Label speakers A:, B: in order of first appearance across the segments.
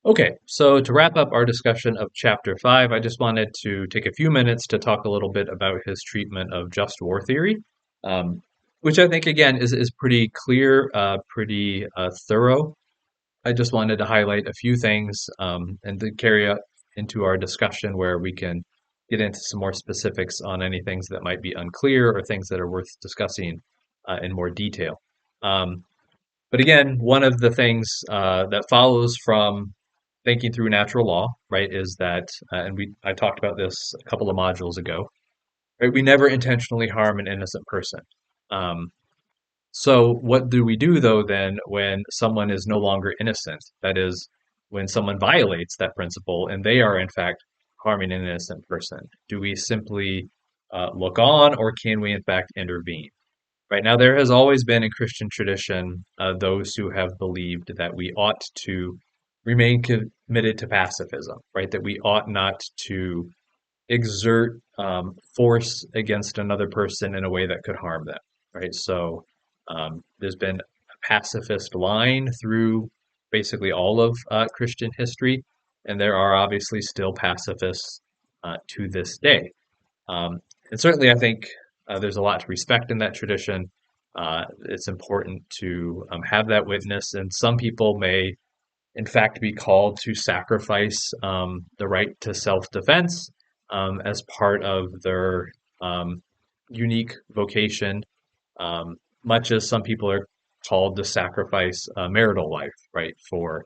A: Okay, so to wrap up our discussion of Chapter 5, I just wanted to take a few minutes to talk a little bit about his treatment of just war theory, um, which I think, again, is pretty clear, pretty thorough. I just wanted to highlight a few things and to carry up into our discussion where we can get into some more specifics on any things that might be unclear or things that are worth discussing in more detail. Um, but again, one of the things that follows from thinking through natural law, right, is that, and I talked about this a couple of modules ago, right? We never intentionally harm an innocent person. Um, so what do we do though then when someone is no longer innocent? That is, when someone violates that principle and they are in fact harming an innocent person. Do we simply look on, or can we in fact intervene? Right now, there has always been in Christian tradition those who have believed that we ought to remain committed to pacifism, right? That we ought not to exert force against another person in a way that could harm them, right? So there's been a pacifist line through basically all of Christian history, and there are obviously still pacifists to this day. And certainly, I think there's a lot to respect in that tradition. It's important to have that witness, and some people may, in fact, be called to sacrifice the right to self-defense as part of their um, unique vocation, much as some people are called to sacrifice marital life, right, for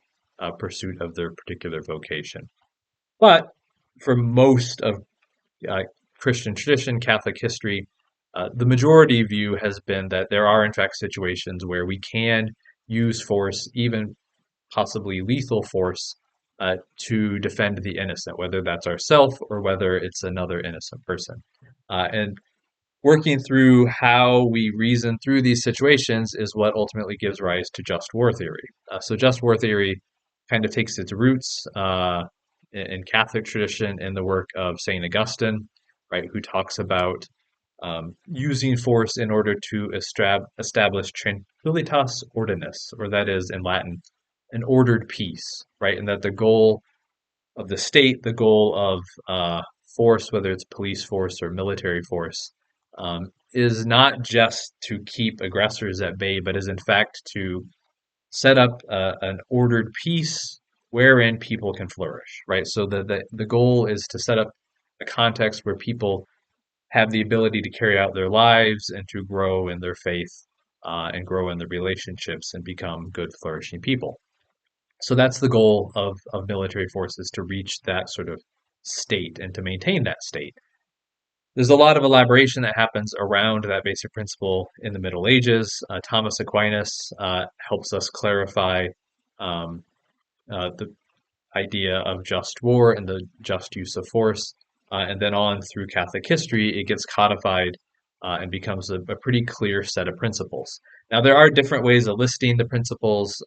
A: pursuit of their particular vocation. But for most of uh, Christian tradition, Catholic history, the majority view has been that there are, in fact, situations where we can use force, even possibly lethal force, to defend the innocent, whether that's ourself or whether it's another innocent person. And working through how we reason through these situations is what ultimately gives rise to just war theory. So, just war theory kind of takes its roots in Catholic tradition in the work of Saint Augustine, right, who talks about using force in order to establish tranquilitas ordinis, or that is in Latin, an ordered peace, right, and that the goal of the state, the goal of force, whether it's police force or military force, is not just to keep aggressors at bay, but is in fact to set up an ordered peace wherein people can flourish, right? So the goal is to set up a context where people have the ability to carry out their lives and to grow in their faith and grow in their relationships and become good, flourishing people. So that's the goal of military forces, to reach that sort of state and to maintain that state. There's a lot of elaboration that happens around that basic principle in the Middle Ages. Thomas Aquinas helps us clarify um, the idea of just war and the just use of force. And then on through Catholic history, it gets codified and becomes a pretty clear set of principles. Now, there are different ways of listing the principles.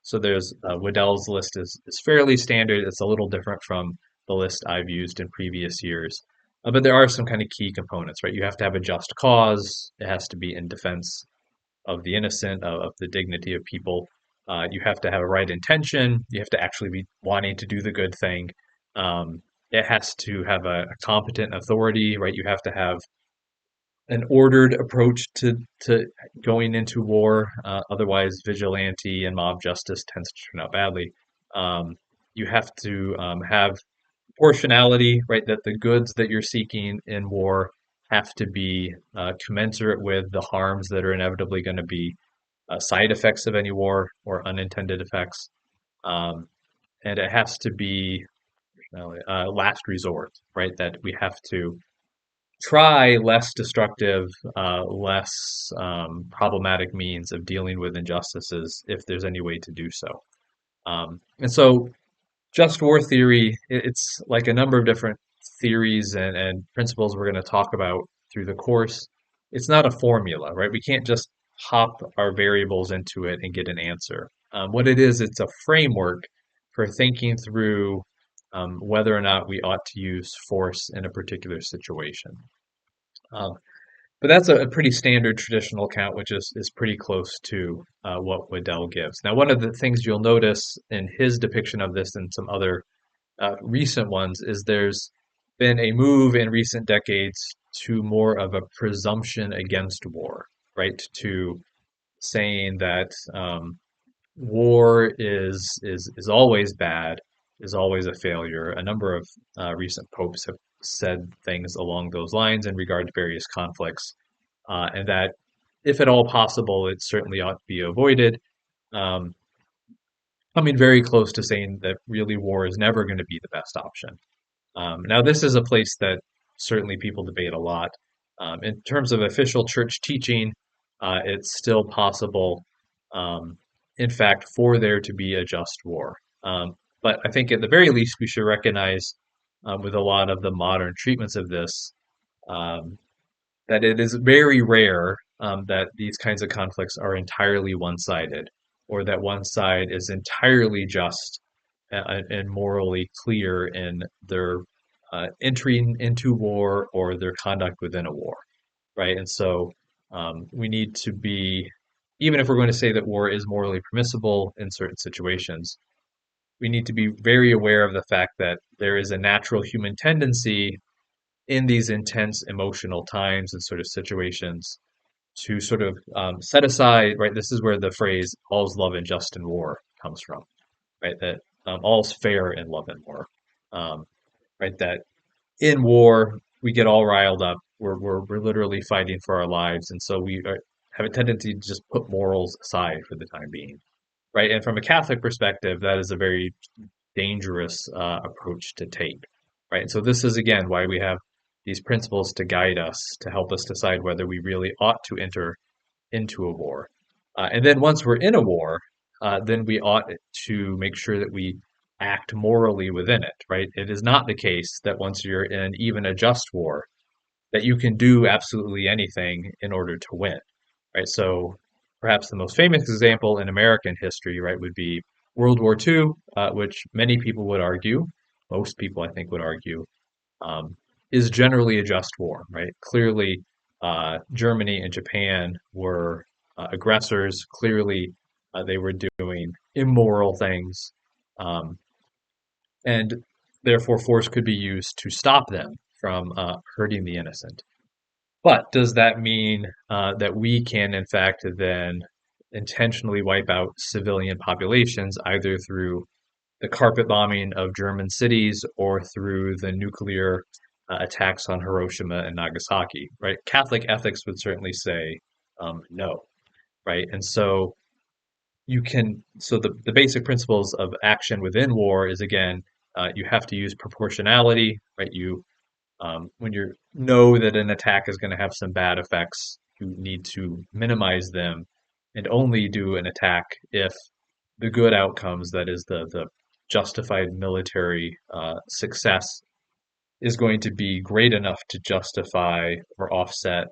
A: So there's Waddell's list is fairly standard. It's a little different from the list I've used in previous years. But there are some kind of key components, right? You have to have a just cause. It has to be in defense of the innocent, of the dignity of people. You have to have a right intention. You have to actually be wanting to do the good thing. It has to have a competent authority, right? You have to have an ordered approach to going into war. Otherwise, vigilante and mob justice tends to turn out badly. Um, you have to have proportionality, right? That the goods that you're seeking in war have to be commensurate with the harms that are inevitably going to be side effects of any war or unintended effects. Um, and it has to be last resort, right? That we have to try less destructive, less problematic means of dealing with injustices if there's any way to do so. And so, just war theory, it's like a number of different theories and principles we're going to talk about through the course. It's not a formula, right? We can't just hop our variables into it and get an answer. What it is, it's a framework for thinking through whether or not we ought to use force in a particular situation. Um, But that's a pretty standard traditional account, which is pretty close to what Waddell gives. Now, one of the things you'll notice in his depiction of this and some other recent ones is there's been a move in recent decades to more of a presumption against war, right? To saying that war is always bad, is always a failure. A number of recent popes have said things along those lines in regard to various conflicts, and that if at all possible, it certainly ought to be avoided. Um, Coming very close to saying that really war is never going to be the best option. Now, this is a place that certainly people debate a lot. In terms of official church teaching, it's still possible, um, in fact, for there to be a just war. But I think at the very least, we should recognize with a lot of the modern treatments of this um, that it is very rare that these kinds of conflicts are entirely one-sided, or that one side is entirely just and morally clear in their entering into war or their conduct within a war, right? And so we need to be, even if we're going to say that war is morally permissible in certain situations, we need to be very aware of the fact that there is a natural human tendency in these intense emotional times and sort of situations to sort of set aside, right? This is where the phrase "all's love and just in war" comes from, right? That all's fair in love and war, um, right? That in war we get all riled up. We're literally fighting for our lives, and so have a tendency to just put morals aside for the time being, right? And from a Catholic perspective, that is a very dangerous approach to take, right? And so this is again why we have these principles to guide us, to help us decide whether we really ought to enter into a war. And then once we're in a war, then we ought to make sure that we act morally within it, right? It is not the case that once you're in even a just war, that you can do absolutely anything in order to win, right? So perhaps the most famous example in American history, right, would be World War II, which many people would argue, most people I think would argue, um, is generally a just war, right? Clearly, Germany and Japan were aggressors. Clearly, they were doing immoral things, um, and therefore force could be used to stop them from hurting the innocent. But does that mean that we can, in fact, then intentionally wipe out civilian populations either through the carpet bombing of German cities or through the nuclear attacks on Hiroshima and Nagasaki, right? Catholic ethics would certainly say no, right? And so the basic principles of action within war is again, you have to use proportionality, right? When you know that an attack is going to have some bad effects, you need to minimize them and only do an attack if the good outcomes, that is the justified military success, is going to be great enough to justify or offset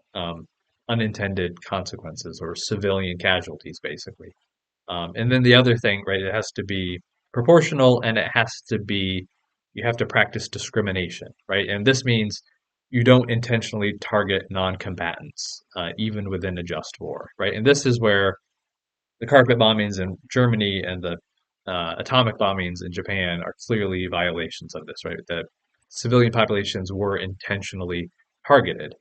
A: unintended consequences or civilian casualties, basically. And then the other thing, right, it has to be proportional and you have to practice discrimination, right? And this means you don't intentionally target non-combatants, even within a just war, right? And this is where the carpet bombings in Germany and the atomic bombings in Japan are clearly violations of this, right? That civilian populations were intentionally targeted,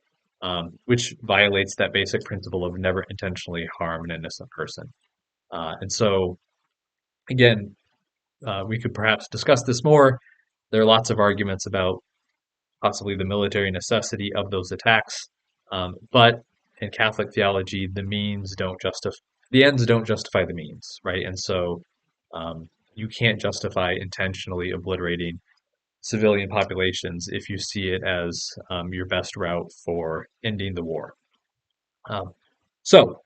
A: which violates that basic principle of never intentionally harm an innocent person. And so, again, we could perhaps discuss this more. There are lots of arguments about possibly the military necessity of those attacks, but in Catholic theology, the ends don't justify the means, right? And so, you can't justify intentionally obliterating civilian populations if you see it as your best route for ending the war. Um, so,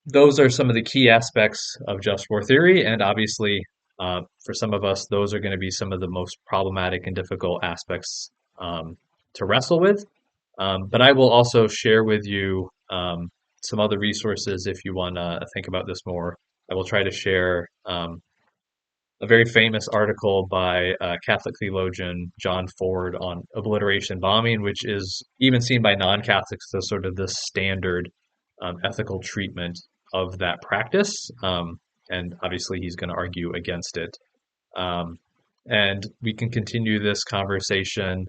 A: those are some of the key aspects of just war theory, and obviously, for some of us, those are going to be some of the most problematic and difficult aspects to wrestle with. But I will also share with you some other resources if you want to think about this more. I will try to share a very famous article by Catholic theologian John Ford on obliteration bombing, which is even seen by non-Catholics as sort of the standard ethical treatment of that practice. And obviously, he's going to argue against it. Um, and we can continue this conversation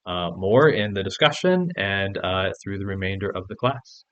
A: more in the discussion and through the remainder of the class.